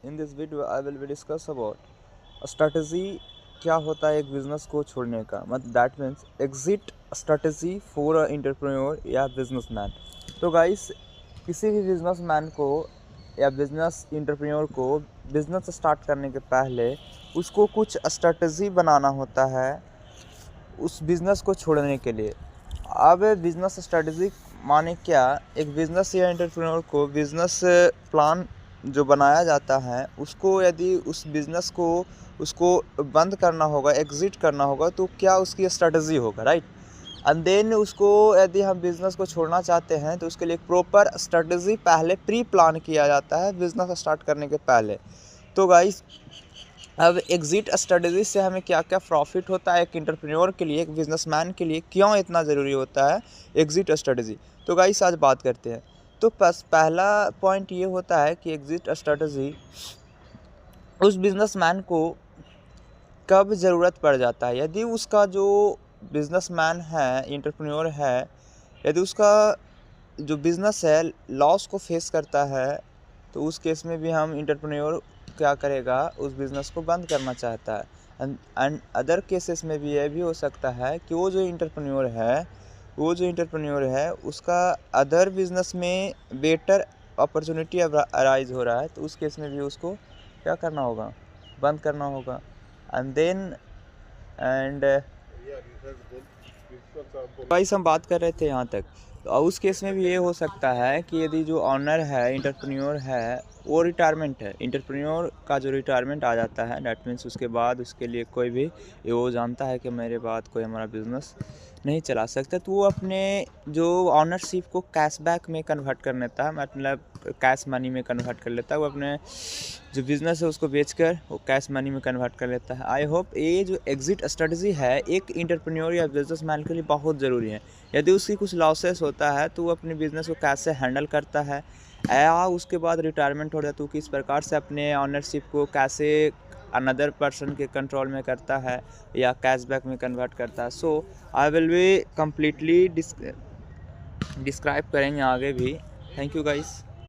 In this video I will be discuss about strategy क्या होता है एक बिजनेस को छोड़ने का, मतलब that means exit strategy for a entrepreneur या बिजनेसमैन। तो गाइस, किसी भी बिजनेसमैन को या बिजनेस एंटरप्रेन्योर को बिजनेस स्टार्ट करने के पहले उसको कुछ स्ट्रेटजी बनाना होता है उस बिज़नेस को छोड़ने के लिए। अब बिज़नेस स्ट्रेटजी माने क्या, एक बिज़नेस या एंटरप्रेन्योर को बिज़नेस प्लान जो बनाया जाता है उसको, यदि उस बिज़नेस को उसको बंद करना होगा, एग्ज़िट करना होगा, तो क्या उसकी स्ट्रेटजी होगा, राइट। एंड देन उसको, यदि हम बिज़नेस को छोड़ना चाहते हैं तो उसके लिए एक प्रॉपर स्ट्रेटजी पहले प्री प्लान किया जाता है बिज़नेस स्टार्ट करने के पहले। तो गाइस, अब एग्जिट स्ट्रेटजी से हमें क्या क्या प्रॉफिट होता है एक एंटरप्रेन्योर के लिए, एक बिजनेसमैन के लिए क्यों इतना ज़रूरी होता है एग्जिट स्ट्रेटजी, तो गाइस आज बात करते हैं। तो पहला पॉइंट ये होता है कि एग्जिट स्ट्रेटजी उस बिजनेसमैन को कब ज़रूरत पड़ जाता है। यदि उसका जो बिजनेसमैन है, एंटरप्रेन्योर है, यदि उसका जो बिज़नेस है लॉस को फेस करता है, तो उस केस में भी हम एंटरप्रेन्योर क्या करेगा, उस बिज़नेस को बंद करना चाहता है। एंड अदर केसेस में भी यह भी हो सकता है कि वो जो एंटरप्रेन्योर है उसका अदर बिज़नेस में बेटर अपॉर्चुनिटी अराइज हो रहा है, तो उस केस में भी उसको क्या करना होगा, बंद करना होगा। एंड देन एंड गाइस, हम बात कर रहे थे यहाँ तक। तो उस केस में भी ये हो सकता है कि यदि जो ऑनर है, एंटरप्रेन्योर है, वो रिटायरमेंट है, एंटरप्रेन्योर का जो रिटायरमेंट आ जाता है, दैट मीन्स उसके बाद उसके लिए कोई भी, वो जानता है कि मेरे बाद कोई हमारा बिजनेस नहीं चला सकता, तो वो अपने जो ऑनरशिप को कैशबैक में कन्वर्ट कर लेता है, मतलब कैश मनी में कन्वर्ट कर लेता है। वो अपने जो बिज़नेस है उसको बेचकर वो कैश मनी में कन्वर्ट कर लेता है। आई होप ये जो एग्जिट स्ट्रेटजी है एक एंटरप्रेन्योर या बिजनेसमैन के लिए बहुत ज़रूरी है। यदि उसकी कुछ लॉसेस होता है तो वो अपने बिज़नेस को कैसे हैंडल करता है, या उसके बाद रिटायरमेंट हो जाता है तो किस प्रकार से अपने ऑनरशिप को कैसे अनदर पर्सन के कंट्रोल में करता है या कैशबैक में कन्वर्ट करता है। So I will be completely describe करेंगे आगे भी। Thank you guys.